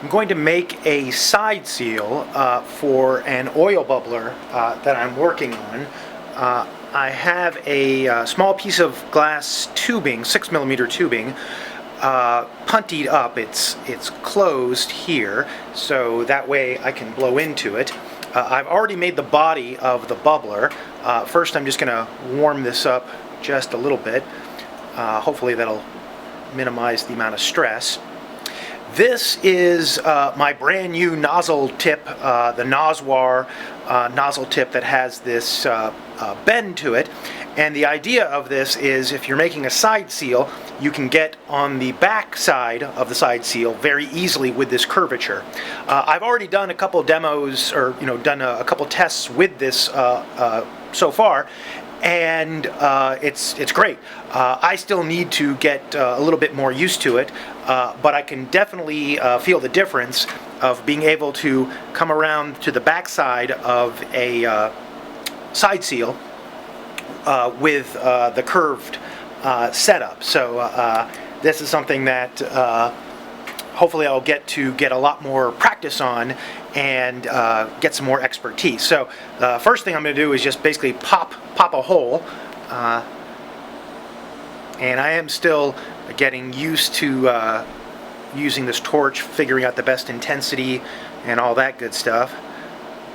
I'm going to make a side seal for an oil bubbler that I'm working on. I have a small piece of glass tubing, 6mm tubing, puntied up. It's closed here, so that way I can blow into it. I've already made the body of the bubbler. First I'm just going to warm this up just a little bit. Hopefully that'll minimize the amount of stress. This is my brand new nozzle tip, the Noswar nozzle tip that has this bend to it. And the idea of this is if you're making a side seal, you can get on the back side of the side seal very easily with this curvature. I've already done a couple demos, or done a couple tests with this so far, and it's great. I still need to get a little bit more used to it, but I can definitely feel the difference of being able to come around to the back side of a side seal with the curved setup. So this is something that hopefully I'll get a lot more practice on and get some more expertise. So the first thing I'm going to do is just basically pop a hole, and I am still getting used to using this torch, figuring out the best intensity and all that good stuff.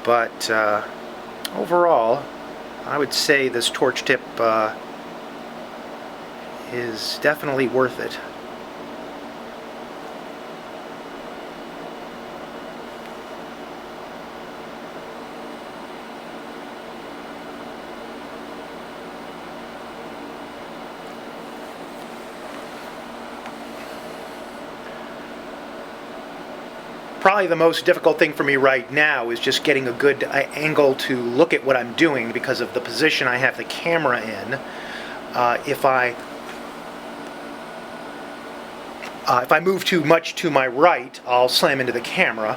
But overall, I would say this torch tip is definitely worth it. Probably the most difficult thing for me right now is just getting a good angle to look at what I'm doing because of the position I have the camera in. If I move too much to my right, I'll slam into the camera,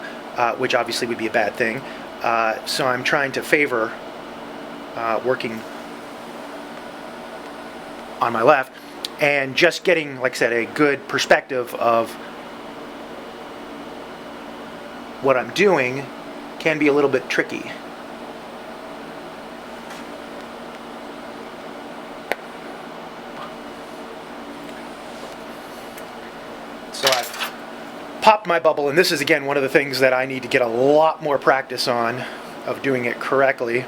which obviously would be a bad thing. So I'm trying to favor working on my left and just getting, like I said, a good perspective of what I'm doing can be a little bit tricky. So I've popped my bubble, and this is again one of the things that I need to get a lot more practice on, of doing it correctly.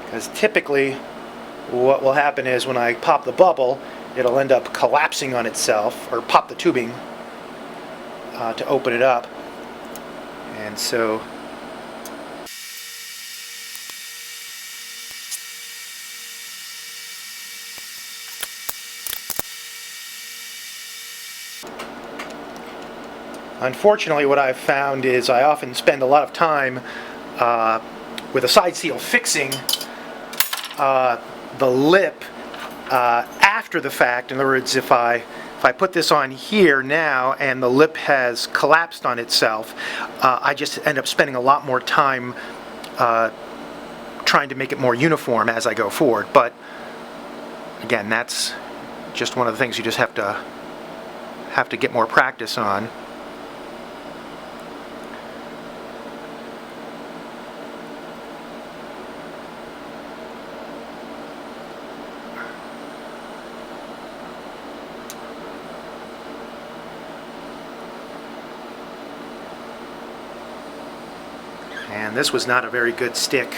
Because typically what will happen is when I pop the bubble, it'll end up collapsing on itself, or pop the tubing to open it up. And so unfortunately what I've found is I often spend a lot of time with a side seal fixing the lip after the fact. In other words, if I put this on here now and the lip has collapsed on itself, I just end up spending a lot more time trying to make it more uniform as I go forward. But again, that's just one of the things you just have to get more practice on. And this was not a very good stick.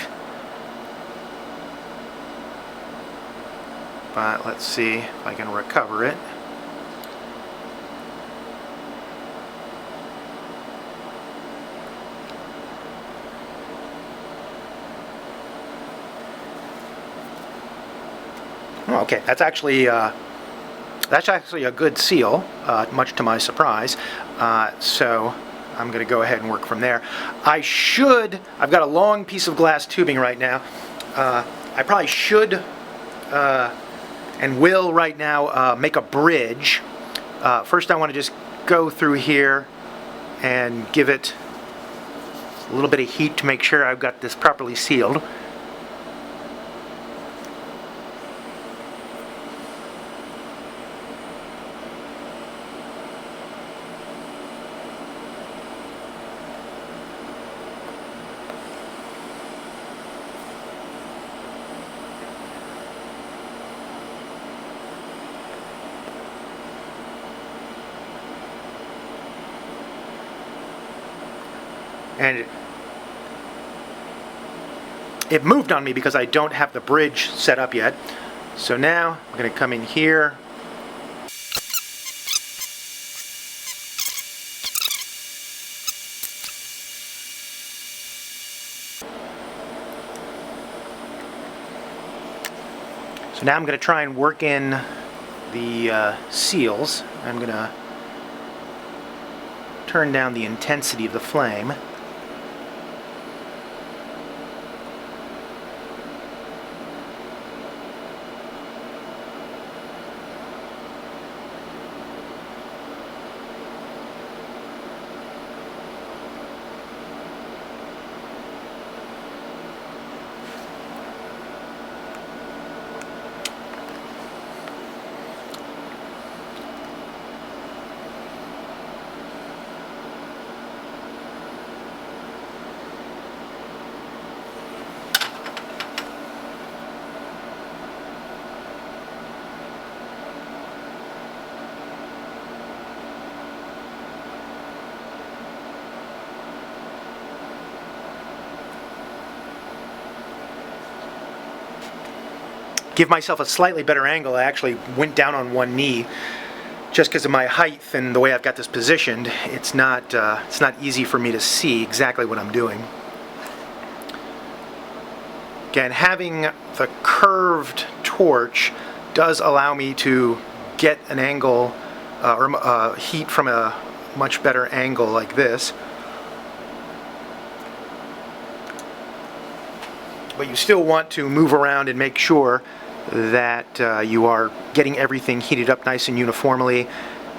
But let's see if I can recover it. Okay, that's actually a good seal, much to my surprise. So I'm going to go ahead and work from there. I've got a long piece of glass tubing right now. I probably should and will right now make a bridge. First I want to just go through here and give it a little bit of heat to make sure I've got this properly sealed. And it moved on me because I don't have the bridge set up yet. So now I'm going to come in here. So now I'm going to try and work in the seals. I'm going to turn down the intensity of the flame. Give myself a slightly better angle. I actually went down on one knee just because of my height and the way I've got this positioned. It's not easy for me to see exactly what I'm doing. Again, having the curved torch does allow me to get an angle or heat from a much better angle like this. But you still want to move around and make sure that you are getting everything heated up nice and uniformly,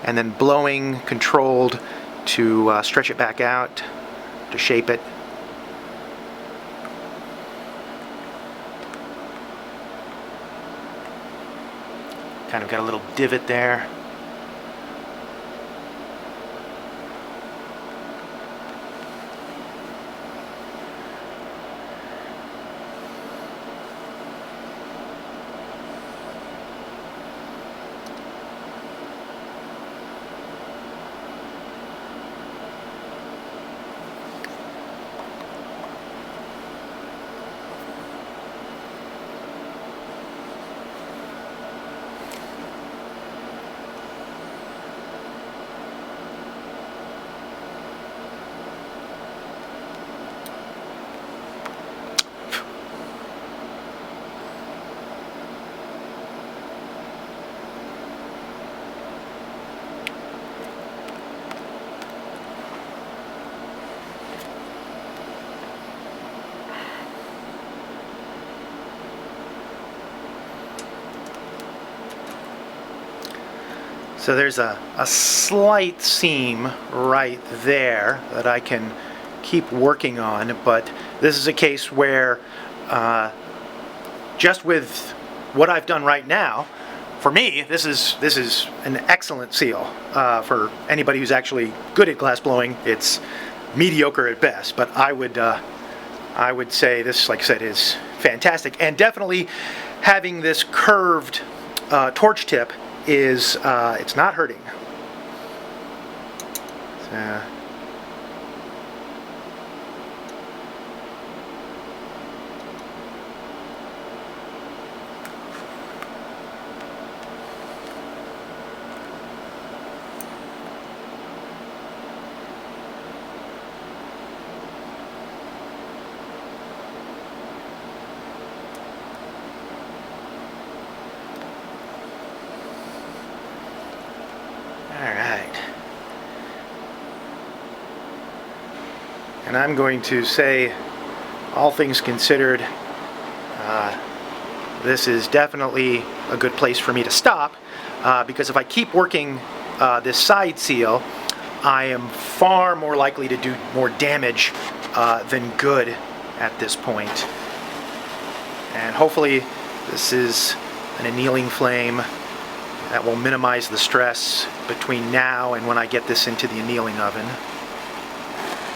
and then blowing controlled to stretch it back out, to shape it. Kind of got a little divot there. So there's a slight seam right there that I can keep working on, but this is a case where just with what I've done right now, for me, this is an excellent seal. For anybody who's actually good at glass blowing, it's mediocre at best, but I would say this, like I said, is fantastic. And definitely having this curved torch tip is it's not hurting. So, and I'm going to say, all things considered, this is definitely a good place for me to stop, because if I keep working this side seal, I am far more likely to do more damage than good at this point. And hopefully this is an annealing flame that will minimize the stress between now and when I get this into the annealing oven.